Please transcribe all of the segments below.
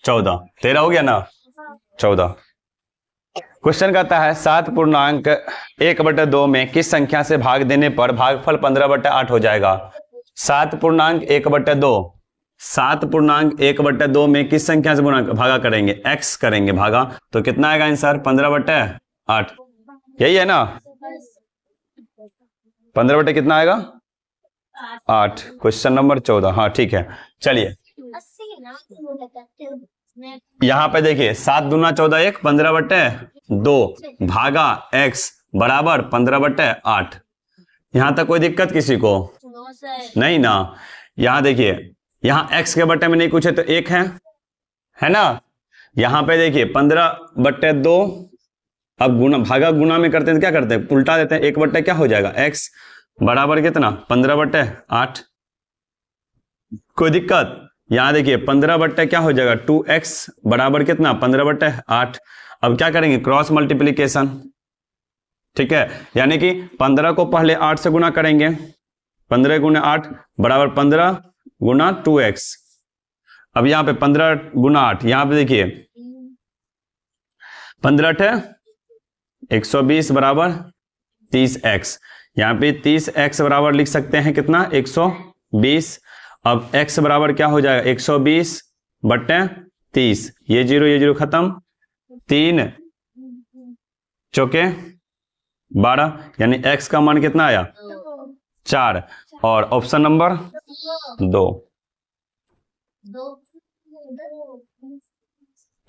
14, 13 हो गया ना, 14। क्वेश्चन कहता है 7.1/2 में किस संख्या से भाग देने पर भागफल 15/8 हो जाएगा। 7.1/2, 7.1/2 में किस संख्या से भागा करेंगे, x करेंगे भागा, तो कितना आएगा आंसर 15/8, यही है ना। 15 कितना आएगा 8। क्वेश्चन नंबर 14, हाँ ठीक है। चलिए यहां पे देखिए 7 दूना 14 1, 15/2 भागा x बराबर 15/8। यहां तक कोई दिक्कत किसी को नहीं ना। यहां देखिए, यहां x के बट्टे में नहीं कुछ है तो 1 है ना। यहां पे देखिए 15/2, अब गुना भागा गुना में करते हैं तो क्या करते हैं, उल्टा देते हैं, 1 क्या हो जाएगा x बराबर कितना 15/8। कोई दिक्कत। यहां देखिए 15 क्या हो जाएगा 2x बराबर कितना 15/8। अब क्या करेंगे क्रॉस मल्टीप्लीकेशन, ठीक है, यानी कि 15 को पहले 8 से गुना करेंगे, 15 गुना 8 बराबर 15 गुना 2x। अब यहां पे 15 गुना 8, यहां पे देखिए 15 120 बराबर 30x। यहां पे 30x बराबर लिख सकते हैं कितना 120। अब x बराबर क्या हो जाएगा 120/30, ये 0 खत्म, 3 चौके 12, यानी x का मान कितना आया 4। और ऑप्शन नंबर 2,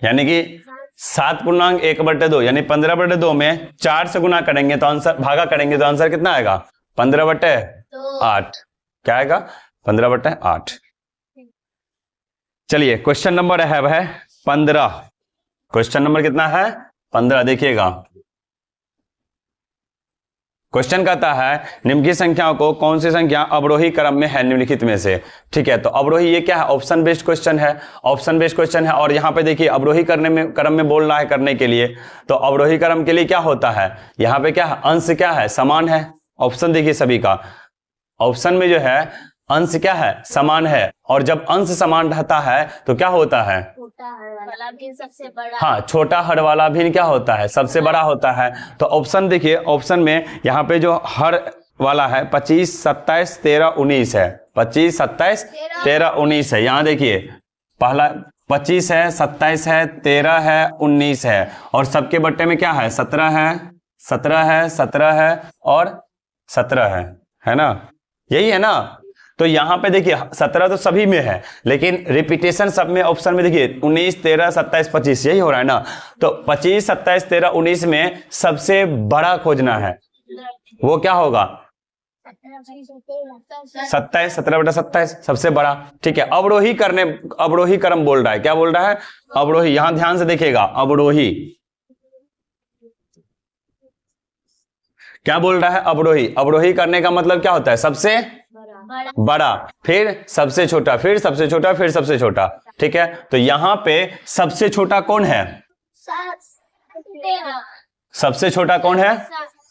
यानी कि 7.1/2 यानी 15/2 में 4 से गुना करेंगे तो आंसर, भागा करेंगे तो आंसर कितना आएगा 15/8। क्या आएगा 15/8। चलिए क्वेश्चन नंबर है वह 15। क्वेश्चन नंबर कितना है 15, देखिएगा। क्वेश्चन कहता है निम्नलिखित संख्याओं को कौन सी संख्या अवरोही क्रम में है निम्नलिखित में से। ठीक है, तो अवरोही ये क्या है, ऑप्शन बेस्ड क्वेश्चन है, ऑप्शन बेस्ड क्वेश्चन है। और यहाँ पे देखिए अवरोही क्रम में बोल रहा है करने के लिए, तो अवरोही क्रम के लिए क्या होता है, यहाँ पे क्या है अंश क्या है समान है। ऑप्शन देखिए सभी का, ऑप्शन में जो है अंश क्या है समान है, और जब अंश समान रहता है तो क्या होता है सबसे बड़ा, हाँ छोटा हर वाला भिन्न क्या होता है सबसे बड़ा होता है। तो ऑप्शन देखिए, ऑप्शन में यहाँ पे जो हर वाला है 25 27 13 19 है, 25 27 13 19 है। यहाँ देखिए पहला 25 है 27 है 13 है 19 है, और सबके बट्टे में क्या है 17 है 17 है 17 है और 17 है ना, यही है ना। तो यहां पे देखिए 17 तो सभी में है, लेकिन रिपीटेशन सब में ऑप्शन में देखिए 19 13 27 25 यही हो रहा है ना। तो 25 27 13 19 में सबसे बड़ा खोजना है, वो क्या होगा 27 17/27 सबसे बड़ा। ठीक है, अवरोही क्रम बोल रहा है, क्या बोल रहा है अवरोही। यहां ध्यान से देखिएगा अवरोही क्या बोल रहा है, अवरोही। अवरोही करने का मतलब क्या होता है सबसे बड़ा, फिर सबसे छोटा, फिर सबसे छोटा, फिर सबसे छोटा। ठीक है, तो यहां पे सबसे छोटा कौन है, सबसे छोटा कौन है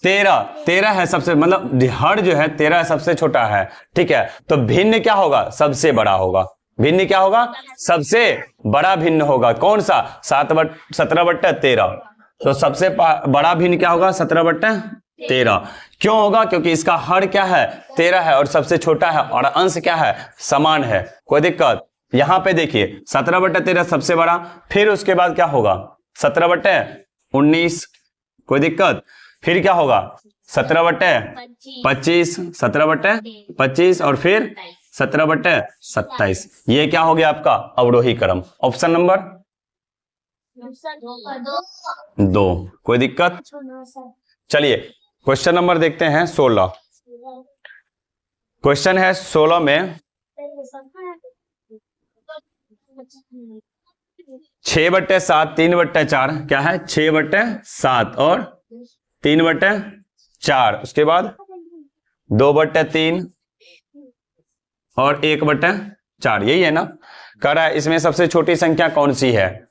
13 है सबसे, मतलब हर जो है 13 सबसे छोटा है। ठीक है, तो भिन्न क्या होगा सबसे बड़ा होगा, भिन्न क्या होगा सबसे बड़ा भिन्न होगा, कौन सा 17/13। तो सबसे बड़ा भिन्न क्या होगा 17/13। क्यों होगा, क्योंकि इसका हर क्या है 13 है और सबसे छोटा है, और अंश क्या है समान है। कोई दिक्कत। यहां पे देखिए 17/13 सबसे बड़ा, फिर उसके बाद क्या होगा 17/19, कोई दिक्कत। फिर क्या होगा 17/25, 17/25 और फिर 17/27। ये क्या हो गया आपका अवरोही क्रम। ऑप्शन नंबर 2, कोई दिक्कत। चलिए क्वेश्चन नंबर देखते हैं 16। क्वेश्चन है 16 में 6/7 3/4 क्या है 6/7 और 3/4, उसके बाद 2/3 और 1/4, यही है ना। कह रहा है इसमें सबसे छोटी संख्या कौन सी है।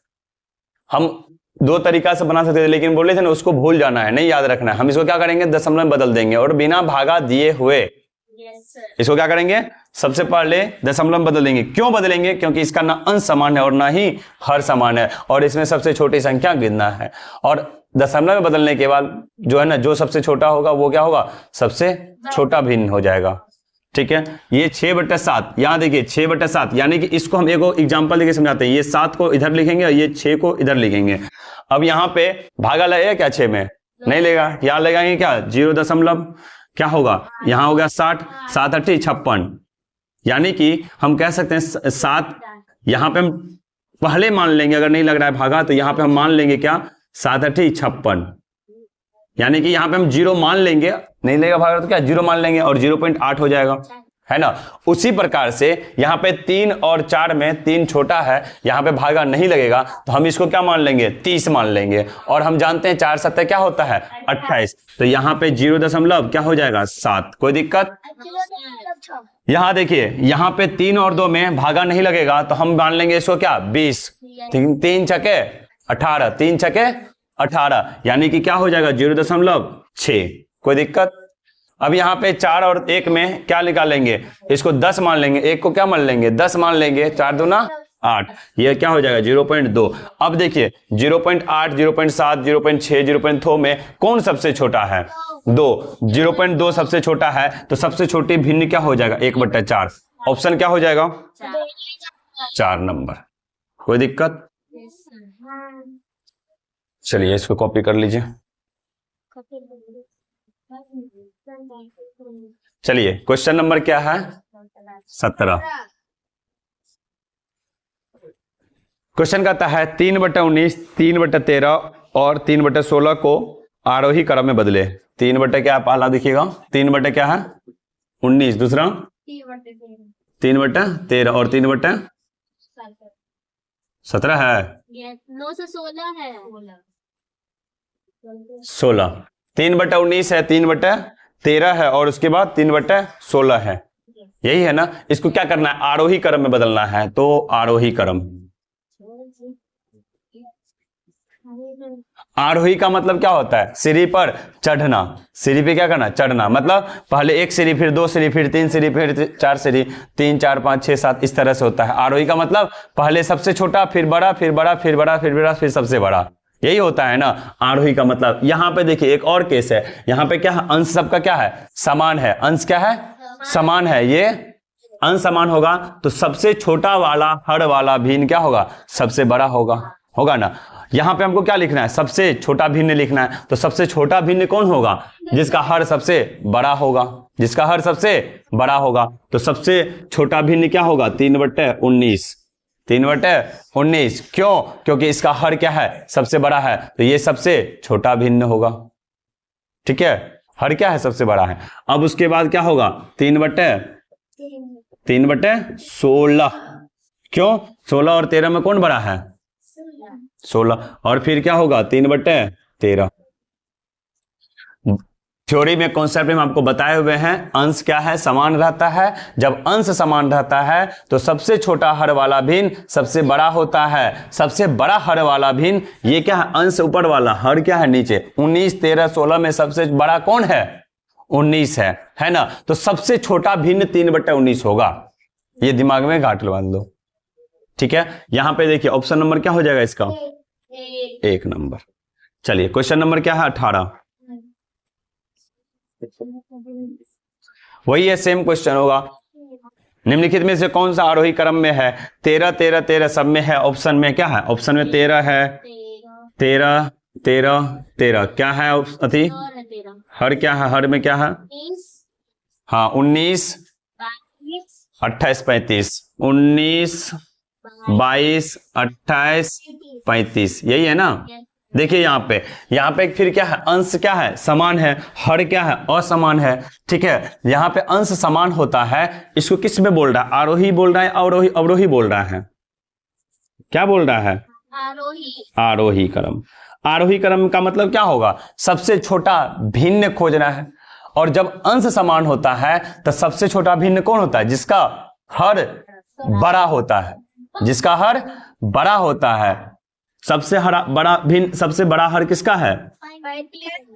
हम दो तरीका से बना सकते थे, लेकिन बोले थे ना उसको भूल जाना है, नहीं याद रखना है। हम इसको क्या करेंगे दशमलव में बदल देंगे और बिना भागा दिए हुए इसको क्या करेंगे सबसे पहले दशमलव में बदल देंगे। क्यों बदलेंगे? क्योंकि इसका ना अंश समान है और ना ही हर समान है, और इसमें सबसे छोटी संख्या गिनना है। और दशमलव में बदलने के बाद जो है ना, जो सबसे छोटा होगा वो क्या होगा? सबसे छोटा भिन्न हो जाएगा। ठीक है, ये 6/7, यहाँ देखिए 6/7, यानी कि इसको हम एक एग्जांपल देके समझाते हैं। ये 7 को इधर लिखेंगे और ये 6 को इधर लिखेंगे। अब यहाँ पे भागा लगेगा क्या 6 में? नहीं लेगा। यहाँ लगाएंगे क्या? 0 क्या होगा? यहाँ हो गया 60, 7 8 56, यानी कि हम कह सकते हैं 7, यहाँ पे हम पहले मान लेंगे, अगर नहीं लग रहा है भागा तो यहाँ पे हम मान लेंगे क्या? 7 8 56, यानी कि यहाँ पे हम 0 मान लेंगे, नहीं लेगा भागा तो क्या 0 मान लेंगे और 0.8 हो जाएगा, है ना। उसी प्रकार से यहाँ पे 3 और 4 में 3 छोटा है, यहाँ पे भागा नहीं लगेगा तो हम इसको क्या मान लेंगे? 30 मान लेंगे। और हम जानते हैं 4 7 क्या होता है? 28, तो यहाँ पे 0 क्या हो जाएगा? 7। कोई दिक्कत? यहाँ देखिए, यहाँ पे 3 और 2 में भागा नहीं लगेगा तो हम मान लेंगे इसको क्या? 20, 3 छके 18, 3 छके 18, यानी कि क्या हो जाएगा? 0.6। कोई दिक्कत? अब यहाँ पे 4 और 1 में क्या निकालेंगे? इसको 10 मान लेंगे, 1 को क्या मान लेंगे? 10 मान लेंगे, 4 दूना 8, ये क्या हो जाएगा? 0.2। अब देखिए 0.8, 0.7, 0.6, 0.2 में कौन सबसे छोटा है? 2। 0.2 सबसे छोटा है, तो सबसे छोटी भिन्न क्या हो जाएगा? 1/4। ऑप्शन क्या हो जाएगा? 4 नंबर। कोई दिक्कत? चलिए इसको कॉपी कर लीजिए। चलिए क्वेश्चन नंबर क्या है? 17। क्वेश्चन कहता है 3/19, 3/13 और 3/16 को आरोही क्रम में बदले। 3 क्या पहला देखिएगा, 3 क्या है? 19, दूसरा 3/13 और 3/17 है। 9 से 16 है। 16, 3/19 है, 3/13 है और उसके बाद 3/16 है, यही है ना। इसको क्या करना है? आरोही क्रम में बदलना है, तो आरोही क्रम। आरोही का मतलब क्या होता है? सीढ़ी पर चढ़ना। सीढ़ी पे क्या करना? चढ़ना। मतलब पहले 1 सीढ़ी, फिर 2 सीढ़ी, फिर 3 सीढ़ी, फिर 4 सीढ़ी, 3 4 5 6 7, इस तरह से होता है। आरोही का मतलब पहले सबसे छोटा, फिर बड़ा, फिर बड़ा, फिर बड़ा, फिर बड़ा, फिर सबसे बड़ा, यही होता है ना आरोही का मतलब। यहां पे देखिए एक और केस है। यहां पे क्या है? अंश सबका क्या है? समान है। अंश क्या है? समान है। ये अंश समान होगा तो सबसे छोटा वाला हर वाला भिन्न क्या होगा? सबसे बड़ा होगा, होगा ना। यहां पे हमको क्या लिखना है? सबसे छोटा भिन्न लिखना है। तो सबसे छोटा भिन्न कौन होगा? जिसका हर सबसे बड़ा होगा, जिसका हर सबसे बड़ा होगा। तो सबसे छोटा भिन्न क्या होगा? 3/19, 3/19। क्यों? क्योंकि इसका हर क्या है? सबसे बड़ा है, तो ये सबसे छोटा भिन्न होगा। ठीक है, हर क्या है? सबसे बड़ा है। अब उसके बाद क्या होगा? 3/16। क्यों? 16 और 13 में कौन बड़ा है? 16। और फिर क्या होगा? 3/13। थ्योरी में कॉन्सेप्ट में आपको बताए हुए हैं, अंश क्या है? समान रहता है। जब अंश समान रहता है तो सबसे छोटा हर वाला भिन्न सबसे बड़ा होता है। सबसे बड़ा हर वाला भिन्न ये क्या है? अंश ऊपर वाला, हर क्या है? नीचे। 19 13 16 में सबसे बड़ा कौन है? 19 है ना। तो सबसे छोटा भिन्न 3/19 होगा। ये दिमाग में गांठ बांध दो। ठीक है, यहां पे देखिए ऑप्शन नंबर क्या हो जाएगा इसका? 1 नंबर। चलिए क्वेश्चन नंबर क्या है? 18। वही है, सेम क्वेश्चन होगा। निम्नलिखित में से कौन सा आरोही क्रम में है? 13 13 13 सब में है। ऑप्शन में क्या है? ऑप्शन में 13 है, 13 13 13 क्या है? अति हर क्या है? हर में क्या है? हाँ 19 28 35, 19 22 28 35, यही है ना। देखिए यहाँ पे फिर क्या है? अंश क्या है? समान है। हर क्या है? असमान है। ठीक है, यहाँ पे अंश समान होता है। इसको किस में बोल रहा है? आरोही बोल रहा है, अवरोही? अवरोही बोल रहा है। क्या बोल रहा है? आरोही। आरोही क्रम। आरोही क्रम का मतलब क्या होगा? सबसे छोटा भिन्न खोजना है। और जब अंश समान होता है तो सबसे छोटा भिन्न कौन होता है? जिसका हर बड़ा होता है, जिसका हर बड़ा होता है। सबसे बड़ा भिन्न, सबसे बड़ा हर किसका है?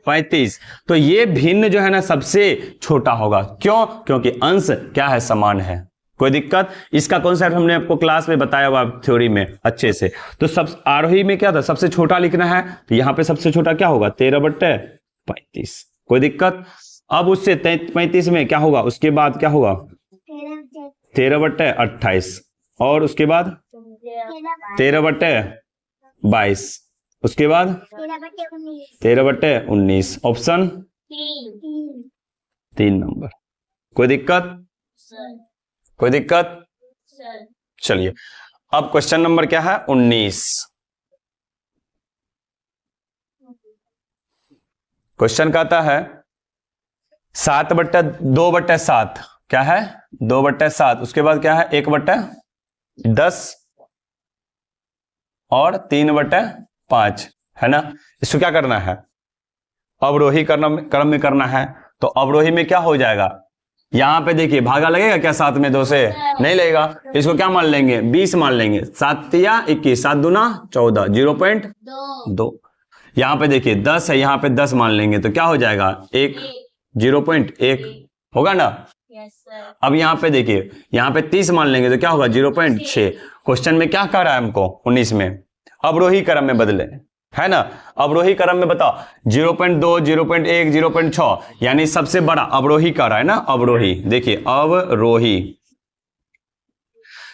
35। तो ये भिन्न जो है ना सबसे छोटा होगा। क्यों? क्योंकि अंश क्या है? समान है। कोई दिक्कत? इसका कॉन्सेप्ट हमने आपको क्लास में बताया हुआ थ्योरी में अच्छे से। तो सब आरोही में क्या था? सबसे छोटा लिखना है, तो यहाँ पे सबसे छोटा क्या होगा? 13/35। कोई दिक्कत? अब उससे 35 में क्या होगा? उसके बाद क्या होगा? 13/28 और उसके बाद 13/22, उसके बाद 13/19। Option 3 number. कोई दिक्कत? कोई दिक्कत? चलिए अब क्वेश्चन नंबर क्या है? 19। क्वेश्चन कहता है 2/7 क्या है? 2/7। उसके बाद क्या है? 1/10 और 3/5 है ना। इसको क्या करना है? अवरोही क्रम में करना है। तो अवरोही में क्या हो जाएगा? यहां पे देखिए भागा लगेगा क्या? 7 में 2 से नहीं लगेगा। इसको क्या मान लेंगे? 20 मान लेंगे। 7 या 21, 7 दूना 14, 0.2। यहां पे देखिए 10 है, यहां पे 10 मान लेंगे तो क्या हो जाएगा? 1, 0.1 होगा ना। अब यहाँ पे देखिए, यहाँ पे 30 मान लेंगे तो क्या होगा? 0.6। क्वेश्चन में क्या कह रहा है हमको? 19 में अवरोही क्रम में बदले, है ना। अवरोही क्रम में बताओ 0.2, 0.1, 0.6, यानी सबसे बड़ा अवरोही कह रहा है ना। अवरोही देखिए, अवरोही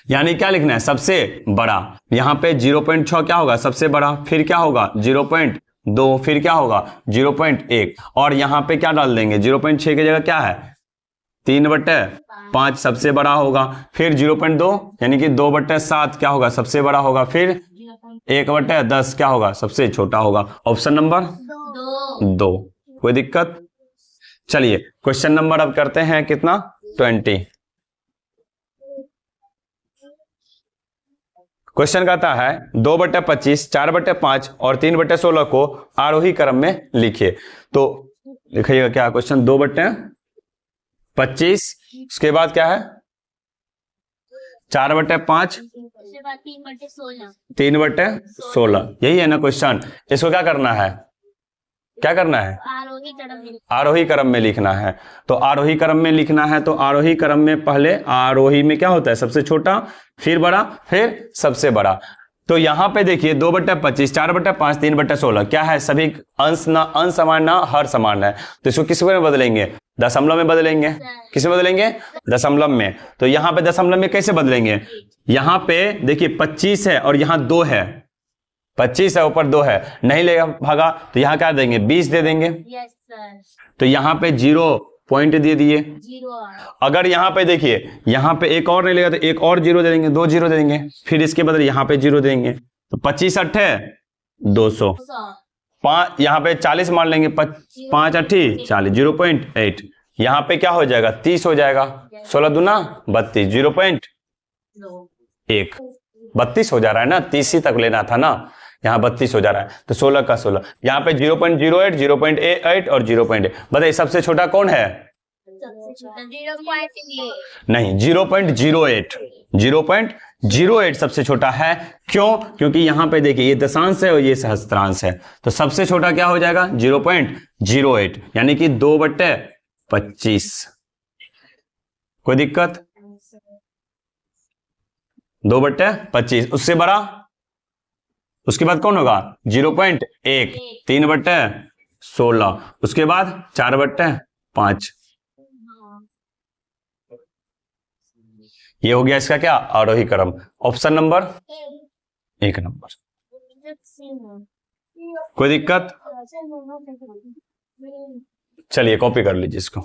यानी क्या लिखना है? सबसे बड़ा। यहाँ पे 0.6 क्या होगा? सबसे बड़ा। फिर क्या होगा? 0.2, फिर क्या होगा? 0.1 और यहाँ पे क्या डाल देंगे? 0.6 की जगह क्या है? 3/5 सबसे बड़ा होगा। फिर 0.2 यानी कि 2/7 क्या होगा? सबसे बड़ा होगा। फिर 1/10 क्या होगा? सबसे छोटा होगा। Option number 2। कोई दिक्कत? चलिए क्वेश्चन नंबर अब करते हैं कितना? 20। क्वेश्चन कहता है 2/25, 4/5 और 3/16 को आरोही क्रम में लिखिए। तो लिखिएगा क्या क्वेश्चन? 2/25, उसके बाद क्या है? 4/5, 3/16। यही है ना क्वेश्चन। इसको क्या करना है? क्या करना है? आरोही क्रम में लिखना है। तो आरोही क्रम में लिखना है तो आरोही क्रम में पहले आरोही में क्या होता है? सबसे छोटा, फिर बड़ा, फिर सबसे बड़ा। तो यहां पे देखिए 2/25, 4/5, 3/16 क्या है? सभी अंश ना, अंश समान ना हर समान है। तो इसको किस में बदलेंगे? दशमलव में बदलेंगे। किस में बदलेंगे? दशमलव में। तो यहां पे दशमलव में कैसे बदलेंगे? यहां पे देखिए 25 है और यहां 2 है। 25 है, ऊपर 2 है, नहीं लेगा भागा तो यहां क्या देंगे? 20 दे देंगे। तो यहां पे 0 पॉइंट दे दिए। अगर यहां पे देखिए, यहां पे एक और नहीं लेगा तो एक और 0 दे देंगे, 2 0 दे देंगे। फिर इसके बदले यहां पे 0 देंगे। तो 25 8 200। 5 यहां पे 40 मान लेंगे। 5 8 40, 0.8। यहां पे क्या हो जाएगा? 30 हो जाएगा। 16 दूना 32, 0.1। 32 हो जा रहा है ना, 30 ही तक लेना था ना। यहाँ 32 हो जा रहा है तो 16 का 16। यहाँ पे 0.08, 0.8 और 0.8। बताइए सबसे छोटा कौन है? नहीं, 0.08। 0.08 सबसे छोटा है। क्यों? क्योंकि यहां पे देखिए ये दशांश है और ये सहस्त्रांश है। तो सबसे छोटा क्या हो जाएगा? 0.08 यानी कि 2/25। कोई दिक्कत? 2/25। उससे बड़ा, उसके बाद कौन होगा? 0.1, 3/16, उसके बाद 4/5। ये हो गया इसका क्या? आरोही क्रम। Option number 1 number. कोई दिक्कत? चलिए कॉपी कर लीजिए इसको।